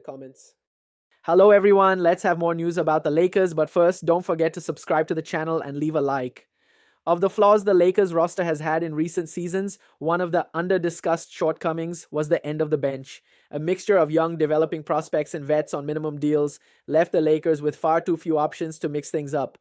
comments. Hello, everyone. Let's have more news about the Lakers, but first, don't forget to subscribe to the channel and leave a like. Of the flaws the Lakers roster has had in recent seasons, one of the under-discussed shortcomings was the end of the bench. A mixture of young developing prospects and vets on minimum deals left the Lakers with far too few options to mix things up.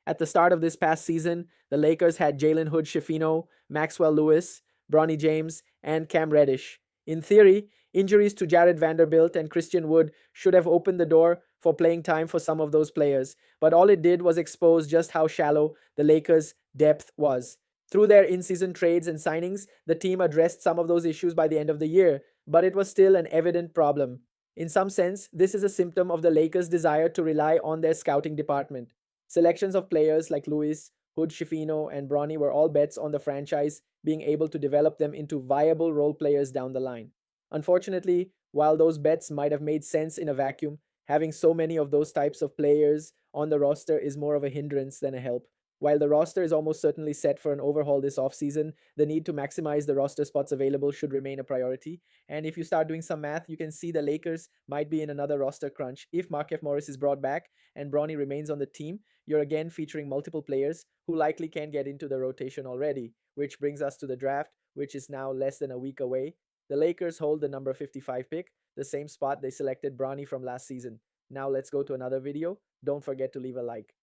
At the start of this past season, the Lakers had Jalen Hood-Schifino, Maxwell Lewis, Bronny James, and Cam Reddish. In theory, injuries to Jared Vanderbilt and Christian Wood should have opened the door for playing time for some of those players, but all it did was expose just how shallow the Lakers' depth was. Through their in-season trades and signings, the team addressed some of those issues by the end of the year, but it was still an evident problem. In some sense, this is a symptom of the Lakers' desire to rely on their scouting department. Selections of players like Lewis, Hood, Schifino, and Bronny were all bets on the franchise being able to develop them into viable role players down the line. Unfortunately, while those bets might have made sense in a vacuum, having so many of those types of players on the roster is more of a hindrance than a help. While the roster is almost certainly set for an overhaul this offseason, the need to maximize the roster spots available should remain a priority. And if you start doing some math, you can see the Lakers might be in another roster crunch. If Markieff Morris is brought back and Bronny remains on the team, you're again featuring multiple players who likely can get into the rotation already, which brings us to the draft, which is now less than a week away. The Lakers hold the number 55 pick, the same spot they selected Bronny from last season. Now let's go to another video. Don't forget to leave a like.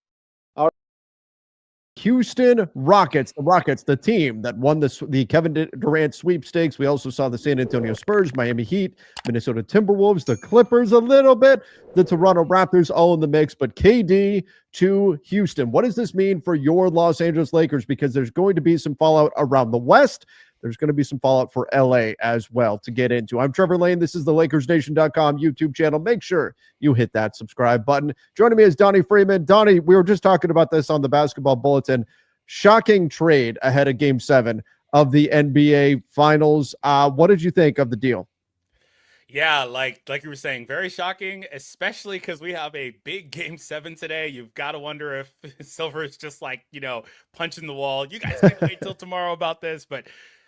Houston Rockets, the team that won the Kevin Durant sweepstakes. We also saw the San Antonio Spurs, Miami Heat, Minnesota Timberwolves, the Clippers a little bit, the Toronto Raptors all in the mix, but KD to Houston. What does this mean for your Los Angeles Lakers? Because there's going to be some fallout around the West. There's going to be some fallout for LA as well to get into. I'm Trevor Lane. This is the LakersNation.com YouTube channel. Make sure you hit that subscribe button. Joining me is Donnie Freeman. Donnie, we were just talking about this on the Basketball Bulletin. Shocking trade ahead of Game 7 of the NBA Finals. What did you think of the deal? Yeah, like you were saying, very shocking, especially because we have a big Game 7 today. You've got to wonder if Silver is just like, punching the wall. You guys can't wait till tomorrow about this, but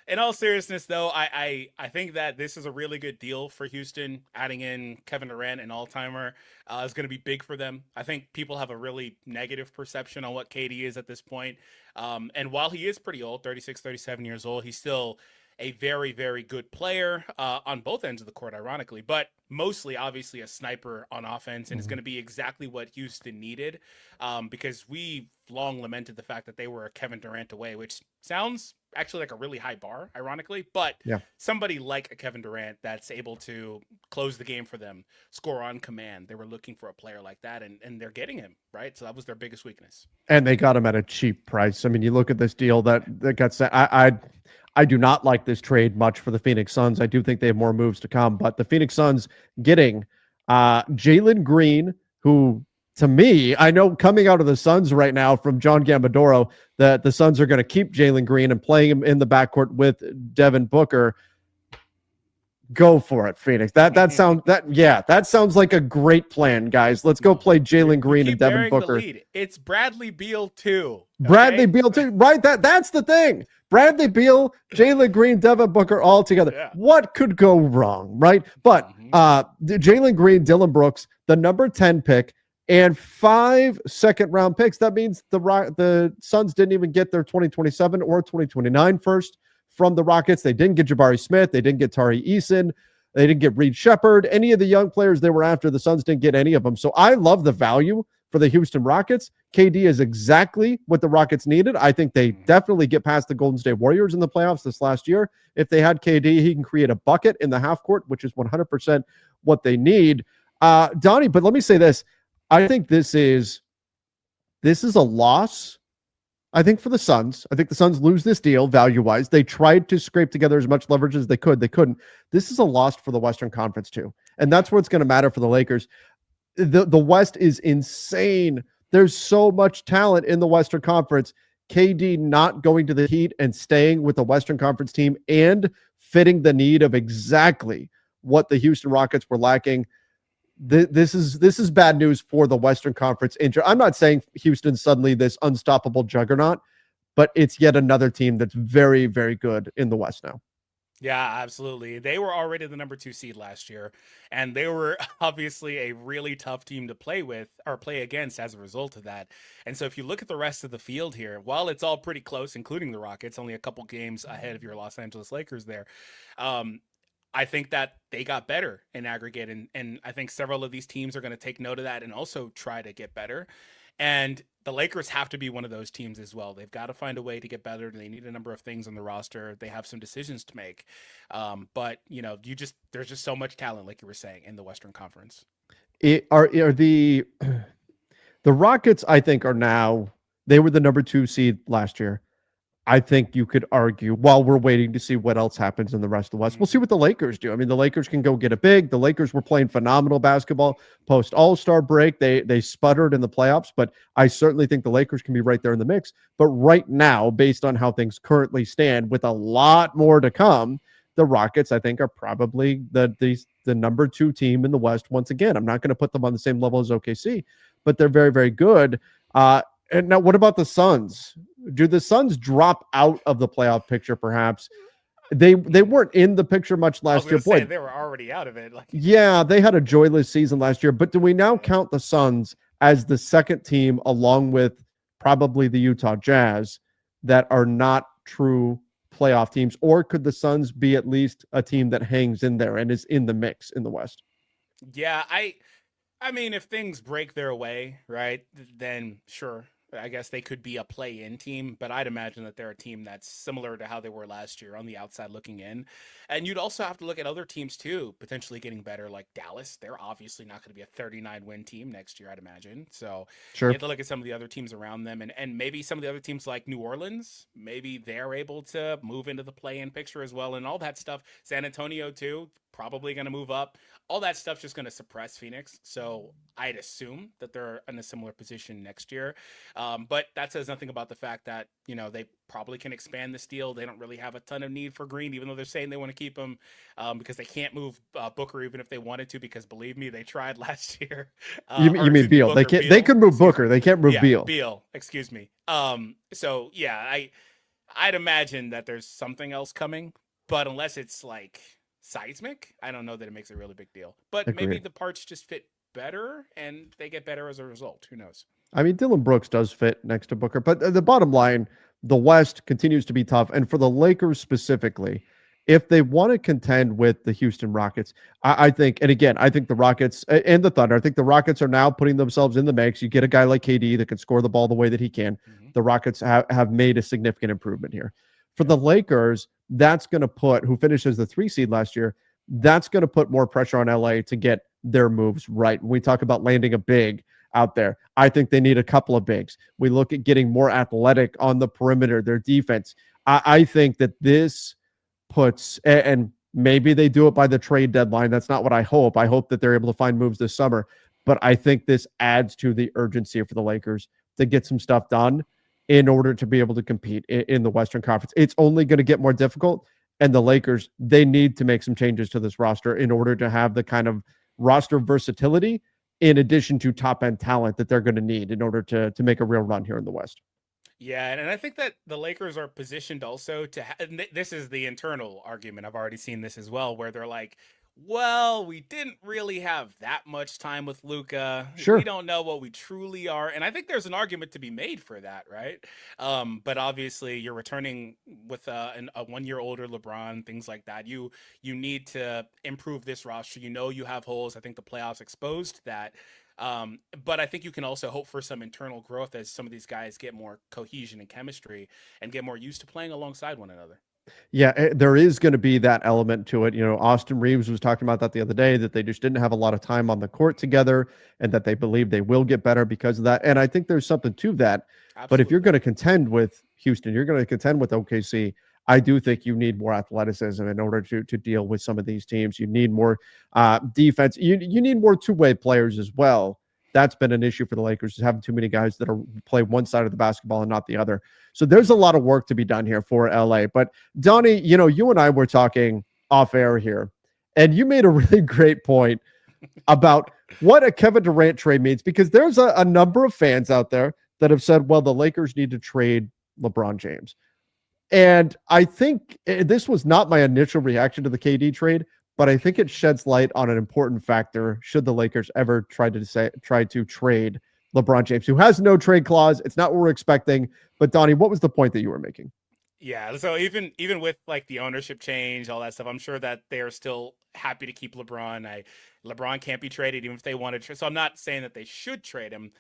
in all seriousness, though, I think that this is a really good deal for Houston. Adding in Kevin Durant, an all-timer, is going to be big for them. I think people have a really negative perception on what KD is at this point. And while he is pretty old, 36, 37 years old, he's still a very, very good player on both ends of the court, ironically, but mostly, obviously, a sniper on offense, and is going to be exactly what Houston needed because we long lamented the fact that they were a Kevin Durant away, which sounds actually like a really high bar, ironically, but somebody like a Kevin Durant that's able to close the game for them, score on command. They were looking for a player like that, and they're getting him, right? So that was their biggest weakness. And they got him at a cheap price. I mean, you look at this deal that got sent. I do not like this trade much for the Phoenix Suns. I do think they have more moves to come, but the Phoenix Suns getting Jalen Green, who, to me, I know coming out of the Suns right now from John Gambadoro, that the Suns are going to keep Jalen Green and playing him in the backcourt with Devin Booker. Go for it, Phoenix. That sounds like a great plan, guys. Let's go play Jalen Green and Devin Booker. It's Bradley Beal too. Okay? Bradley Beal too, right? That's the thing. Bradley Beal, Jalen Green, Devin Booker all together. Yeah. What could go wrong, right? But Jalen Green, Dylan Brooks, the number 10 pick, and 5 second-round picks. That means the Suns didn't even get their 2027 or 2029 first from the Rockets. They didn't get Jabari Smith. They didn't get Tari Eason. They didn't get Reed Shepard. Any of the young players they were after, the Suns didn't get any of them. So I love the value for the Houston Rockets. KD is exactly what the Rockets needed. I think they definitely get past the Golden State Warriors in the playoffs this last year. If they had KD, he can create a bucket in the half court, which is 100% what they need. Donnie, but let me say this. I think this is a loss, I think, for the Suns. I think the Suns lose this deal value-wise. They tried to scrape together as much leverage as they could. They couldn't. This is a loss for the Western Conference too. And that's where it's going to matter for the Lakers. The West is insane. There's so much talent in the Western Conference. KD not going to the Heat and staying with the Western Conference team and fitting the need of exactly what the Houston Rockets were lacking. This is bad news for the Western Conference. I'm not saying Houston's suddenly this unstoppable juggernaut, but it's yet another team that's very, very good in the West now. Yeah, absolutely. They were already the number 2 seed last year, and they were obviously a really tough team to play with or play against as a result of that. And so if you look at the rest of the field here, while it's all pretty close, including the Rockets, only a couple games ahead of your Los Angeles Lakers there, um, I think that they got better in aggregate, and I think several of these teams are going to take note of that and also try to get better. And the Lakers have to be one of those teams as well. They've got to find a way to get better. They need a number of things on the roster. They have some decisions to make. But there's just so much talent, like you were saying, in the Western Conference. Are the Rockets, I think, are now, they were the number 2 seed last year. I think you could argue, while we're waiting to see what else happens in the rest of the West, we'll see what the Lakers do. I mean, the Lakers can go get a big. The Lakers were playing phenomenal basketball post All-Star break. They sputtered in the playoffs, but I certainly think the Lakers can be right there in the mix. But right now, based on how things currently stand, with a lot more to come, the Rockets, I think, are probably the number 2 team in the West once again. I'm not going to put them on the same level as OKC, but they're very, very good. And now, what about the Suns? Do the Suns drop out of the playoff picture? Perhaps they weren't in the picture much last year. Boy, they were already out of it. Yeah, they had a joyless season last year. But do we now count the Suns as the second team, along with probably the Utah Jazz, that are not true playoff teams? Or could the Suns be at least a team that hangs in there and is in the mix in the West? Yeah, I mean, if things break their way, right, then sure. I guess they could be a play-in team, but I'd imagine that they're a team that's similar to how they were last year on the outside looking in. And you'd also have to look at other teams too, potentially getting better, like Dallas. They're obviously not going to be a 39-win team next year, I'd imagine. So Sure. you have to look at some of the other teams around them, and maybe some of the other teams like New Orleans, maybe they're able to move into the play-in picture as well, and all that stuff. San Antonio too, probably going to move up. All that stuff's just going to suppress Phoenix. So I'd assume that they're in a similar position next year. But that says nothing about the fact that, they probably can expand this deal. They don't really have a ton of need for Green, even though they're saying they want to keep him because they can't move Booker even if they wanted to, because believe me, they tried last year. You mean Beal? Booker, they can't. They could move Booker. They can't move Beal. Beal, excuse me. So yeah, I'd imagine that there's something else coming, but unless it's like seismic, I don't know that it makes a really big deal. But Agreed. maybe the parts just fit better and they get better as a result. Who knows? I mean, Dylan Brooks does fit next to Booker, but the bottom line, the West continues to be tough. And for the Lakers specifically, if they want to contend with the Houston Rockets, I think, and again, I think the Rockets and the Thunder, I think the Rockets are now putting themselves in the mix. You get a guy like KD that can score the ball the way that he can. The Rockets have made a significant improvement here. For the Lakers, that's going to put, who finished as the 3 seed last year, that's going to put more pressure on LA to get their moves right. When we talk about landing a big out there, I think they need a couple of bigs. We look at getting more athletic on the perimeter, their defense. I think that this puts, and maybe they do it by the trade deadline. That's not what I hope. I hope that they're able to find moves this summer. But I think this adds to the urgency for the Lakers to get some stuff done in order to be able to compete in the Western Conference. It's only going to get more difficult. And the Lakers, they need to make some changes to this roster in order to have the kind of roster versatility in addition to top-end talent that they're going to need in order to make a real run here in the West. Yeah, and I think that the Lakers are positioned also to this is the internal argument. I've already seen this as well, where they're like, well, we didn't really have that much time with Luka. Sure. We don't know what we truly are. And I think there's an argument to be made for that, right? But obviously you're returning with a 1 year older LeBron, things like that. You need to improve this roster. You have holes. I think the playoffs exposed that. But I think you can also hope for some internal growth as some of these guys get more cohesion and chemistry and get more used to playing alongside one another. Yeah, there is going to be that element to it. Austin Reeves was talking about that the other day, that they just didn't have a lot of time on the court together and that they believe they will get better because of that. And I think there's something to that. Absolutely. But if you're going to contend with Houston, you're going to contend with OKC, I do think you need more athleticism in order to deal with some of these teams. You need more defense. You need more two-way players as well. That's been an issue for the Lakers, is having too many guys that play one side of the basketball and not the other. So there's a lot of work to be done here for LA. But Donnie, you and I were talking off air here, and you made a really great point about what a Kevin Durant trade means, because there's a number of fans out there that have said, well, the Lakers need to trade LeBron James. And I think this was not my initial reaction to the KD trade, but I think it sheds light on an important factor should the Lakers ever try to trade LeBron James, who has no trade clause. It's not what we're expecting. But Donnie, what was the point that you were making? Yeah, so even with like the ownership change, all that stuff, I'm sure that they are still happy to keep LeBron. LeBron can't be traded even if they wanted to. So I'm not saying that they should trade him.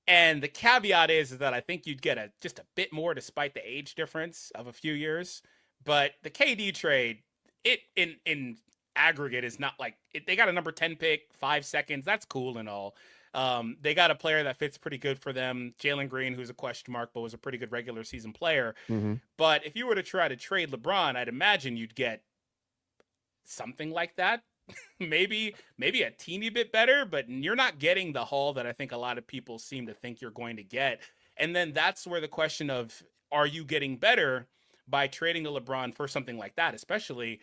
And the caveat is that I think you'd get just a bit more despite the age difference of a few years. But the KD trade, it in aggregate is not like they got a number 10 pick, 5 seconds. That's cool and all. They got a player that fits pretty good for them. Jalen Green, who's a question mark, but was a pretty good regular season player. Mm-hmm. But if you were to try to trade LeBron, I'd imagine you'd get something like that. maybe a teeny bit better, but you're not getting the haul that I think a lot of people seem to think you're going to get. And then that's where the question of, are you getting better by trading to LeBron for something like that, especially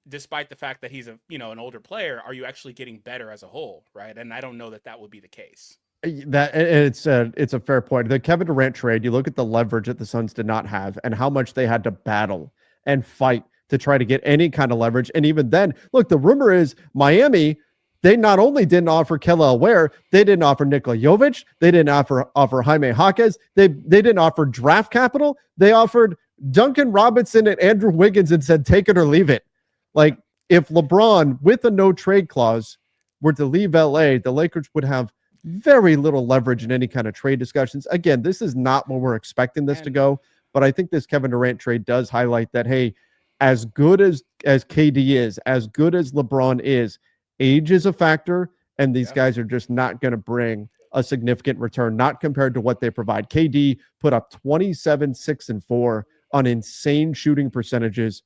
despite the fact that he's an older player, are you actually getting better as a whole, right? And I don't know that would be the case. That it's a fair point. The Kevin Durant trade, you look at the leverage that the Suns did not have and how much they had to battle and fight to try to get any kind of leverage. And even then, look, the rumor is Miami, they not only didn't offer Kelly Oubre, they didn't offer Nikola Jovic, they didn't offer Jaime Jaquez, they didn't offer draft capital, they offered Duncan Robinson and Andrew Wiggins and said, take it or leave it. Like, if LeBron, with a no trade clause, were to leave LA, the Lakers would have very little leverage in any kind of trade discussions. Again, this is not where we're expecting this to go, but I think this Kevin Durant trade does highlight that, hey, as good as KD is, as good as LeBron is, age is a factor, and these guys are just not going to bring a significant return, not compared to what they provide. KD put up 27, 6, and 4 on insane shooting percentages,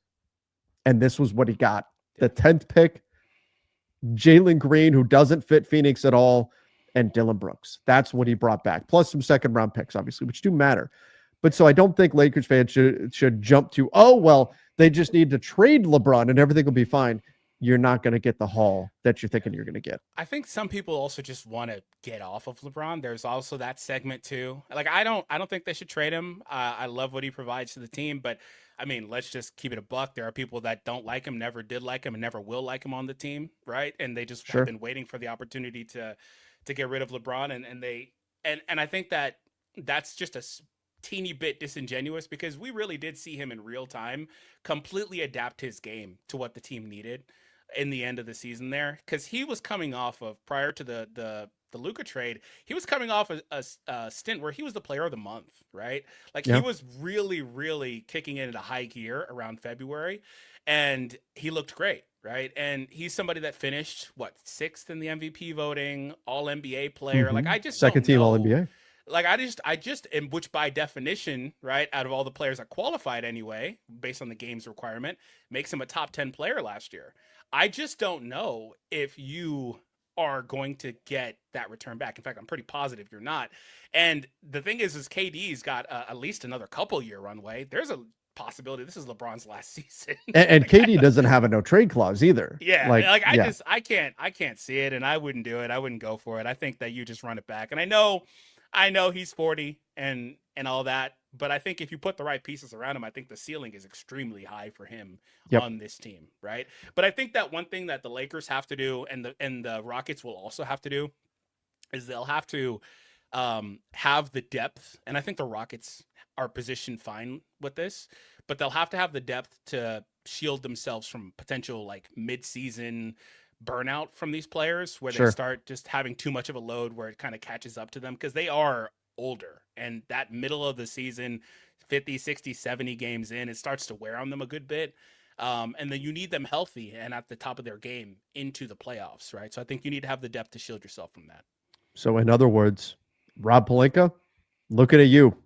and this was what he got. The 10th pick, Jalen Green, who doesn't fit Phoenix at all, and Dylan Brooks. That's what he brought back, plus some second-round picks, obviously, which do matter. But so I don't think Lakers fans should jump to, oh, well, they just need to trade LeBron and everything will be fine. You're not going to get the haul that you're thinking you're going to get. I think some people also just want to get off of LeBron. There's also that segment too. Like, I don't think they should trade him. I love what he provides to the team, but I mean, let's just keep it a buck. There are people that don't like him, never did like him, and never will like him on the team, right? And they just have been waiting for the opportunity to get rid of LeBron, and I think that's just a teeny bit disingenuous, because we really did see him in real time completely adapt his game to what the team needed in the end of the season there, because he was coming off of, prior to the Luka trade, he was coming off a stint where he was the player of the month, right? Like, he was really, really kicking into high gear around February, and he looked great, right? And he's somebody that finished, 6th in the MVP voting, all NBA player. Like, I just second team all NBA. Like, I just, and which by definition, right, out of all the players that qualified anyway, based on the game's requirement, makes him a top 10 player last year. I just don't know if you are going to get that return back. In fact, I'm pretty positive you're not. And the thing is KD's got at least another couple year runway. There's a possibility this is LeBron's last season. And KD doesn't have a no trade clause either. Yeah. I can't see it, and I wouldn't do it. I wouldn't go for it. I think that you just run it back. And I know he's 40 and all that, but I think if you put the right pieces around him, I think the ceiling is extremely high for him on this team, right? But I think that one thing that the Lakers have to do, and the Rockets will also have to do, is they'll have to have the depth, and I think the Rockets are positioned fine with this, but they'll have to have the depth to shield themselves from potential like mid-season burnout from these players, where they start just having too much of a load where it kind of catches up to them, because they are older, and that middle of the season, 50, 60, 70 games in, it starts to wear on them a good bit. And then you need them healthy and at the top of their game into the playoffs, right? So I think you need to have the depth to shield yourself from that. So in other words, Rob Pelinka, looking at you.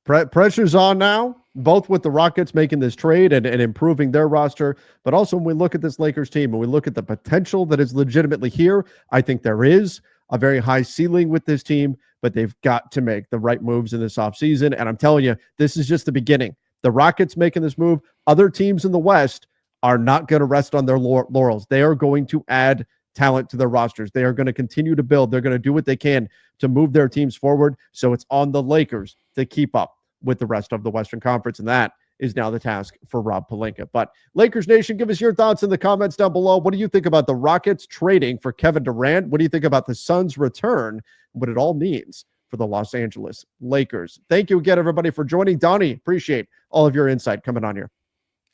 Pressure's on now, both with the Rockets making this trade and improving their roster, but also when we look at this Lakers team and we look at the potential that is legitimately here, I think there is a very high ceiling with this team, but they've got to make the right moves in this offseason. And I'm telling you, this is just the beginning. The Rockets making this move, other teams in the West are not going to rest on their laurels. They are going to add talent to their rosters. They are going to continue to build. They're going to do what they can to move their teams forward. So it's on the Lakers to keep up with the rest of the Western Conference, and that is now the task for Rob Pelinka. But Lakers Nation, give us your thoughts in the comments down below. What do you think about the Rockets trading for Kevin Durant? What do you think about the Suns' return? What it all means for the Los Angeles Lakers. Thank you again, everybody, for joining. Donnie, appreciate all of your insight coming on here.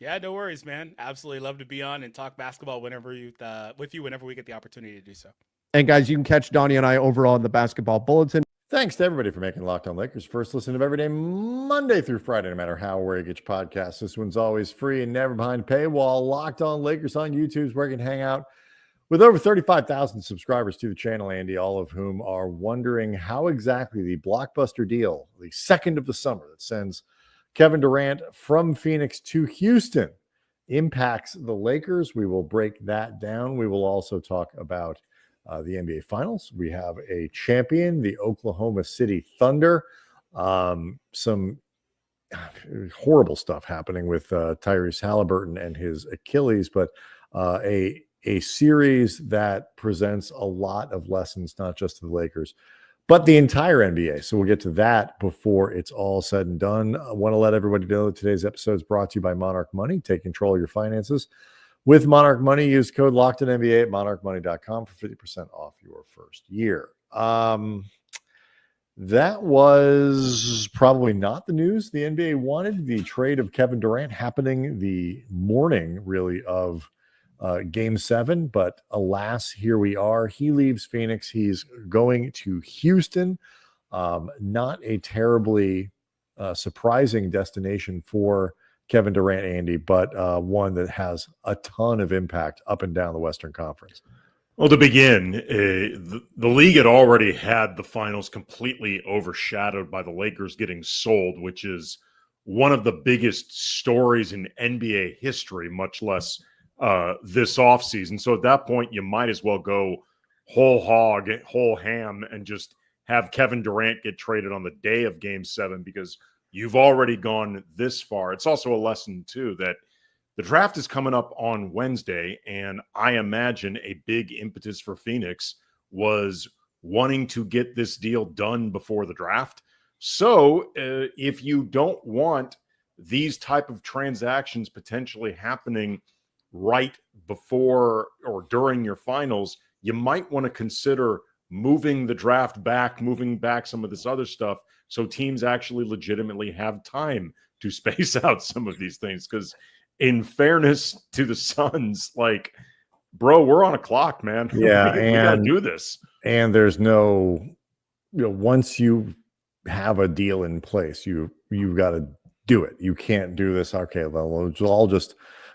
Yeah, no worries, man. Absolutely love to be on and talk basketball whenever with you whenever we get the opportunity to do so. And guys, you can catch Donnie and I over on the Basketball Bulletin. Thanks to everybody for making Locked On Lakers first listen of every day, Monday through Friday, no matter how or where you get your podcasts. This one's always free and never behind paywall. Locked On Lakers on YouTube is where you can hang out with over 35,000 subscribers to the channel, Andy, all of whom are wondering how exactly the blockbuster deal, the second of the summer that sends Kevin Durant from Phoenix to Houston, impacts the Lakers. We will break that down. We will also talk about the NBA Finals. We have a champion, the Oklahoma City Thunder. Some horrible stuff happening with Tyrese Halliburton and his Achilles, but a series that presents a lot of lessons, not just to the Lakers, but the entire NBA. So we'll get to that before it's all said and done. I want to let everybody know that today's episode is brought to you by Monarch Money. Take control of your finances with Monarch Money. Use code LOCKEDONNBA at monarchmoney.com for 50% off your first year. That was probably not the news the NBA wanted. The trade of Kevin Durant happening the morning, really, of Game 7. But alas, here we are. He leaves Phoenix. He's going to Houston. Not a terribly surprising destination for Kevin Durant, Andy, but one that has a ton of impact up and down the Western Conference. Well, to begin, the league had already had the finals completely overshadowed by the Lakers getting sold, which is one of the biggest stories in NBA history, much less this offseason. So at that point, you might as well go whole hog, whole ham, and just have Kevin Durant get traded on the day of Game 7 because you've already gone this far. It's also a lesson, too, that the draft is coming up on Wednesday, and I imagine a big impetus for Phoenix was wanting to get this deal done before the draft. So if you don't want these type of transactions potentially happening right before or during your finals, you might want to consider moving the draft back, moving back some of this other stuff so teams actually legitimately have time to space out some of these things. Because in fairness to the Suns, like, bro, we're on a clock, man. Yeah, we gotta do this. And there's no, once you have a deal in place, you've got to do it. You can't do this. Okay, well, I'll just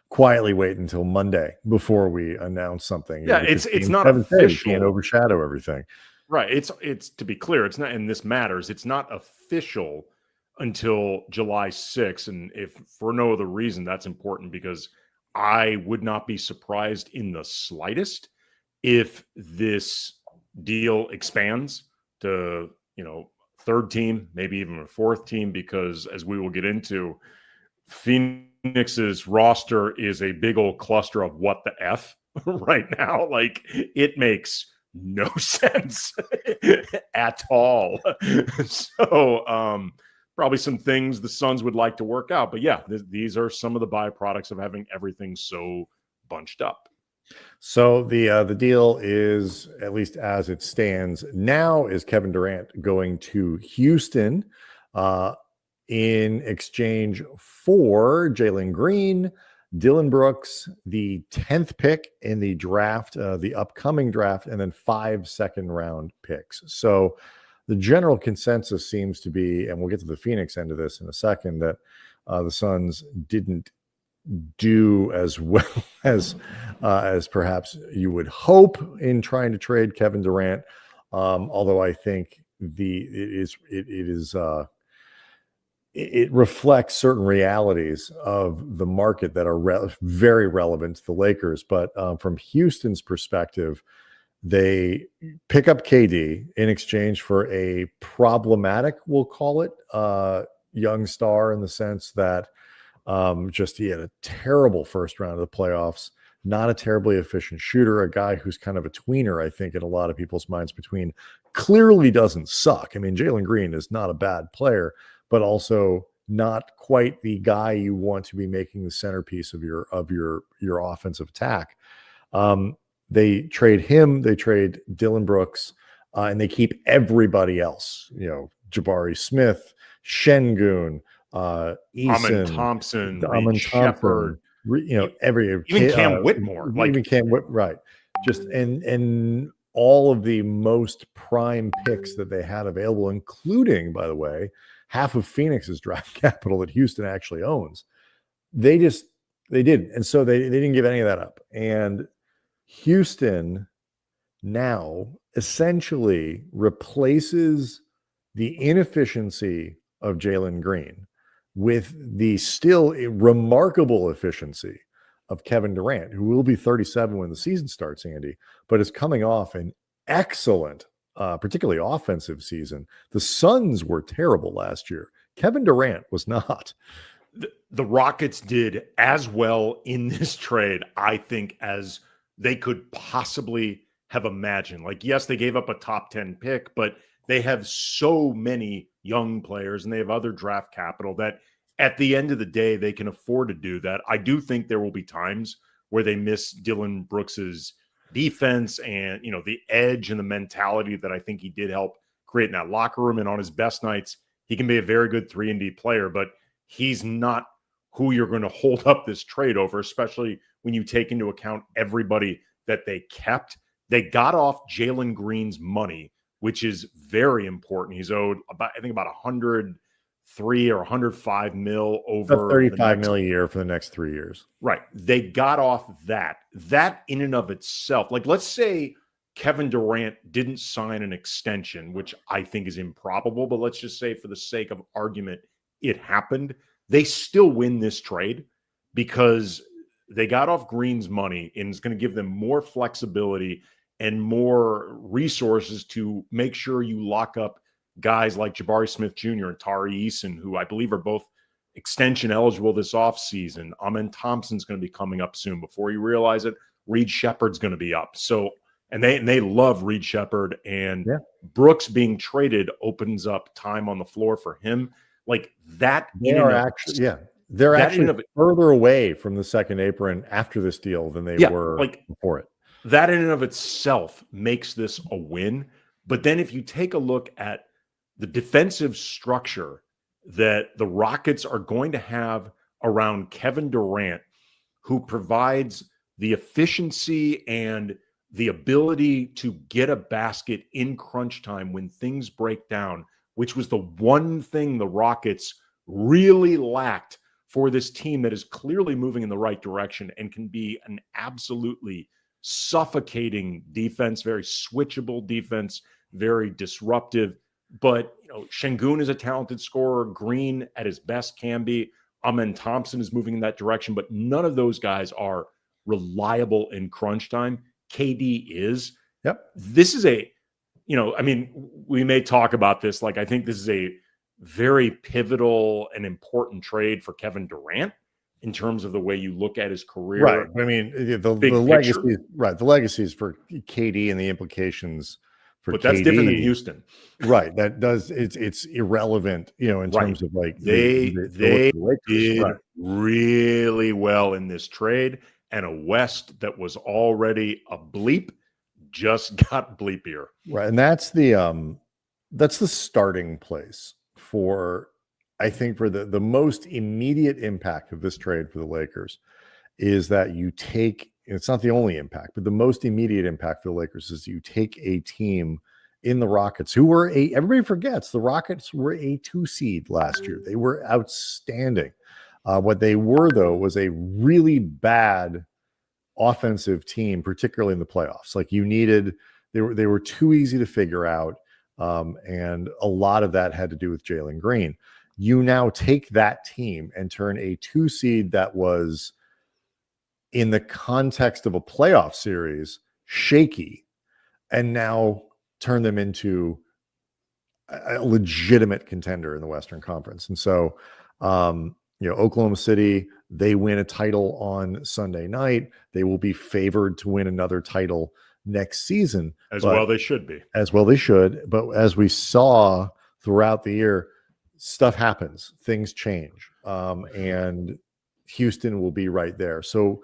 quietly wait until Monday before we announce something. Yeah, it's not official. Can't overshadow everything. Right. It's to be clear, it's not, and this matters, it's not official until July 6th. And if for no other reason, that's important because I would not be surprised in the slightest if this deal expands to, third team, maybe even a fourth team, because as we will get into, Phoenix's roster is a big old cluster of what the F right now. Like, it makes no sense at all. So probably some things the Suns would like to work out. But yeah, these are some of the byproducts of having everything so bunched up. So the deal is, at least as it stands now, is Kevin Durant going to Houston in exchange for Jalen Green, Dylan Brooks, the 10th pick in the draft, the upcoming draft, and then 5 second-round picks. So the general consensus seems to be, and we'll get to the Phoenix end of this in a second, that the Suns didn't do as well as perhaps you would hope in trying to trade Kevin Durant. Although I think it reflects certain realities of the market that are very relevant to the Lakers. But from Houston's perspective, they pick up KD in exchange for a problematic, we'll call it, young star, in the sense that he had a terrible first round of the playoffs, not a terribly efficient shooter, a guy who's kind of a tweener, I think, in a lot of people's minds, between clearly doesn't suck. I mean, Jalen Green is not a bad player, but also not quite the guy you want to be making the centerpiece of your offensive attack. They trade him, they trade Dylan Brooks, and they keep everybody else. Jabari Smith, Şengün, Amon Eason, Thompson, Amon Reed Thompson, Shepard, even Cam Whitmore, even Cam Whitmore, right? Just and all of the most prime picks that they had available, including, by the way, half of Phoenix's draft capital that Houston actually owns. They did, and so they didn't give any of that up. And Houston now essentially replaces the inefficiency of Jalen Green with the still remarkable efficiency of Kevin Durant, who will be 37 when the season starts, Andy, but is coming off an excellent, particularly offensive season. The Suns were terrible last year. Kevin Durant was not. The Rockets did as well in this trade, I think, as they could possibly have imagined. Like, yes, they gave up a top 10 pick, but they have so many young players and they have other draft capital that at the end of the day, they can afford to do that. I do think there will be times where they miss Dylan Brooks's defense and, the edge and the mentality that I think he did help create in that locker room. And on his best nights, he can be a very good 3-and-D player, but he's not who you're going to hold up this trade over, especially when you take into account everybody that they kept. They got off Jalen Green's money, which is very important. He's owed about 103 or 105 mil over about 35 mil a year for the next 3 years. Right. They got off that. That in and of itself, like, let's say Kevin Durant didn't sign an extension, which I think is improbable, but let's just say for the sake of argument, it happened. They still win this trade because they got off Green's money, and it's going to give them more flexibility and more resources to make sure you lock up guys like Jabari Smith Jr. and Tari Eason, who I believe are both extension eligible this offseason. Amon Thompson's going to be coming up soon. Before you realize it, Reed Shepard's going to be up. So, and they love Reed Shepard, and Brooks being traded opens up time on the floor for him. Like that. They're actually further away from the second apron after this deal than they were before it. That in and of itself makes this a win. But then if you take a look at the defensive structure that the Rockets are going to have around Kevin Durant, who provides the efficiency and the ability to get a basket in crunch time when things break down, which was the one thing the Rockets really lacked for this team that is clearly moving in the right direction and can be an absolutely suffocating defense, very switchable defense, very disruptive. But, Şengün is a talented scorer. Green at his best can be. Amon Thompson is moving in that direction, but none of those guys are reliable in crunch time. KD is. Yep. This is we may talk about this. Like, I think this is a very pivotal and important trade for Kevin Durant in terms of the way you look at his career. Right. I mean, the legacy, right. The legacies for KD and the implications for KD. That's different than Houston. Right. That does, it's irrelevant, in terms of like they did really well in this trade, and a West that was already a bleep just got bleepier. Right. And that's the starting place for, I think, for the most immediate impact of this trade for the Lakers is that you take, it's not the only impact, but the most immediate impact for the Lakers is you take a team in the Rockets who were everybody forgets the Rockets were a 2 seed last year. They were outstanding. What they were, though, was a really bad offensive team, particularly in the playoffs. Like, they were too easy to figure out. And a lot of that had to do with Jalen Green. You now take that team and turn a 2 seed that was, in the context of a playoff series, shaky, and now turn them into a legitimate contender in the Western Conference. And so, Oklahoma City, they win a title on Sunday night. They will be favored to win another title next season. Well, they should be. As well they should. But as we saw throughout the year, stuff happens, things change, and Houston will be right there. So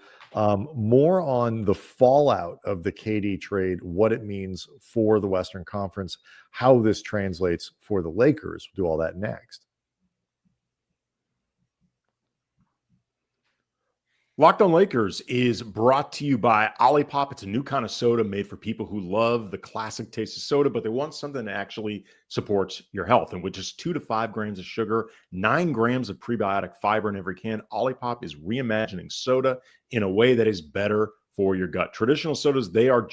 more on the fallout of the KD trade, what it means for the Western Conference, how this translates for the Lakers. We'll do all that next. Locked on Lakers is brought to you by Olipop. It's a new kind of soda made for people who love the classic taste of soda, but they want something that actually supports your health. And with just 2 to 5 grams of sugar, 9 grams of prebiotic fiber in every can, Olipop is reimagining soda in a way that is better for your gut. Traditional sodas, they're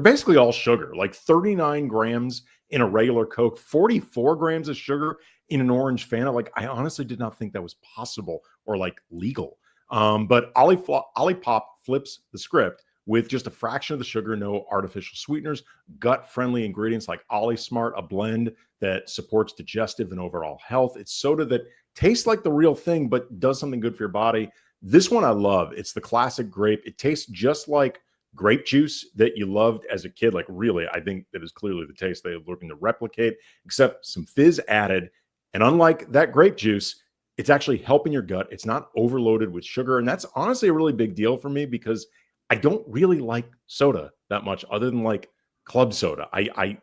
basically all sugar, like 39 grams in a regular Coke, 44 grams of sugar in an orange Fanta. Like, I honestly did not think that was possible or like legal. But Olipop flips the script with just a fraction of the sugar, no artificial sweeteners, gut-friendly ingredients like OliSmart, a blend that supports digestive and overall health. It's soda that tastes like the real thing, but does something good for your body. This one I love. It's the classic grape. It tastes just like grape juice that you loved as a kid. Like, really, I think that is clearly the taste they are looking to replicate, except some fizz added. And unlike that grape juice, it's actually helping your gut. It's not overloaded with sugar. And that's honestly a really big deal for me because I don't really like soda that much other than like club soda. I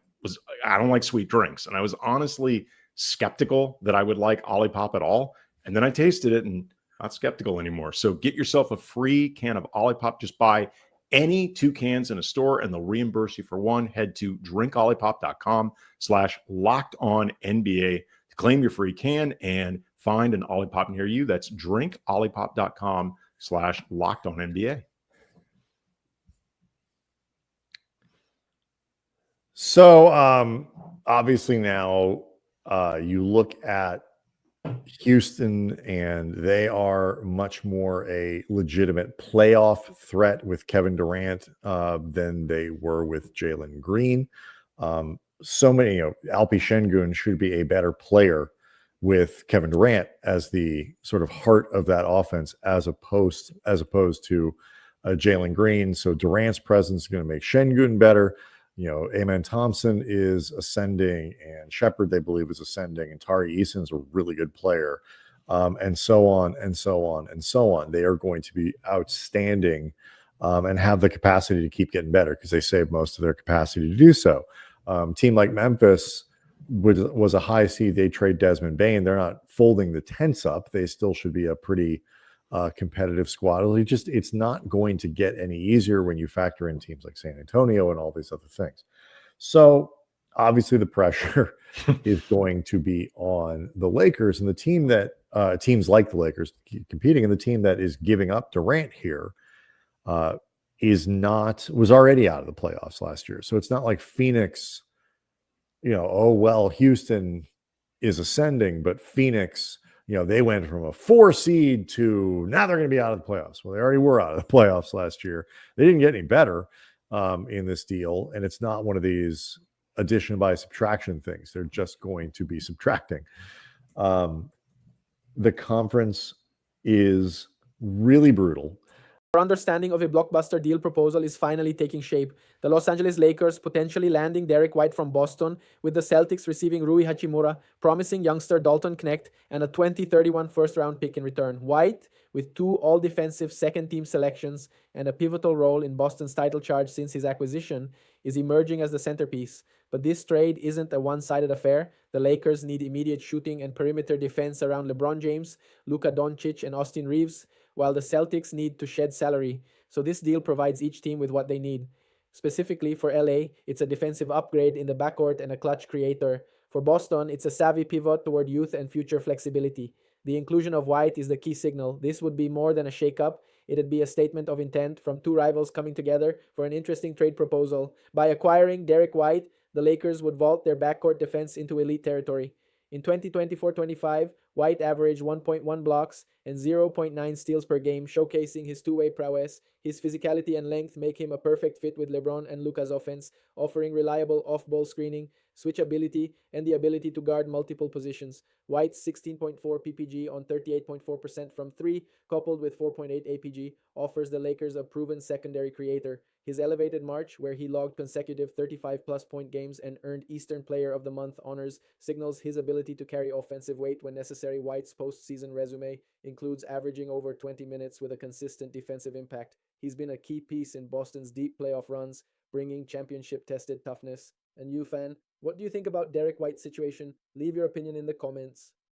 don't like sweet drinks. And I was honestly skeptical that I would like Olipop at all. And then I tasted it and not skeptical anymore. So get yourself a free can of Olipop. Just buy any 2 cans in a store and they'll reimburse you for one. Head to drinkolipop.com/lockedonnba to claim your free can and find an Olipop near you. That's drinkolipop.com/lockedonnba. So obviously now you look at Houston and they are much more a legitimate playoff threat with Kevin Durant than they were with Jalen Green. So many, Alpi Şengün should be a better player with Kevin Durant as the sort of heart of that offense, as opposed to Jalen Green. So Durant's presence is going to make Şengün better. Amen Thompson is ascending, and Shepherd, they believe, is ascending, and Tari Eason's a really good player, and so on and so on and so on. They are going to be outstanding and have the capacity to keep getting better because they save most of their capacity to do so. Team like Memphis was a high seed. They trade Desmond Bane. They're not folding the tents up. They still should be a pretty competitive squad. It's not going to get any easier when you factor in teams like San Antonio and all these other things. So obviously the pressure is going to be on the Lakers, and the team that teams like the Lakers competing, and the team that is giving up Durant here was already out of the playoffs last year. So it's not like Phoenix, Houston is ascending, but Phoenix, they went from a 4 seed to now they're going to be out of the playoffs. Well, they already were out of the playoffs last year. They didn't get any better in this deal. And it's not one of these addition by subtraction things. They're just going to be subtracting. The conference is really brutal. Our understanding of a blockbuster deal proposal is finally taking shape. The Los Angeles Lakers potentially landing Derrick White from Boston, with the Celtics receiving Rui Hachimura, promising youngster Dalton Knecht, and a 2031 first-round pick in return. White, with 2 all-defensive second-team selections and a pivotal role in Boston's title charge since his acquisition, is emerging as the centerpiece. But this trade isn't a one-sided affair. The Lakers need immediate shooting and perimeter defense around LeBron James, Luka Doncic, and Austin Reeves, while the Celtics need to shed salary. So this deal provides each team with what they need. Specifically for LA, it's a defensive upgrade in the backcourt and a clutch creator. For Boston, it's a savvy pivot toward youth and future flexibility. The inclusion of White is the key signal. This would be more than a shakeup. It'd be a statement of intent from 2 rivals coming together for an interesting trade proposal. By acquiring Derrick White, the Lakers would vault their backcourt defense into elite territory. In 2024-25, White averaged 1.1 blocks and 0.9 steals per game, showcasing his two-way prowess. His physicality and length make him a perfect fit with LeBron and Luka's offense, offering reliable off-ball screening, switchability, and the ability to guard multiple positions. White's 16.4 PPG on 38.4% from 3, coupled with 4.8 APG, offers the Lakers a proven secondary creator. His elevated March, where he logged consecutive 35-plus point games and earned Eastern Player of the Month honors, signals his ability to carry offensive weight when necessary. White's postseason resume includes averaging over 20 minutes with a consistent defensive impact. He's been a key piece in Boston's deep playoff runs, bringing championship-tested toughness. And you, fan, what do you think about Derrick White's situation? Leave your opinion in the comments.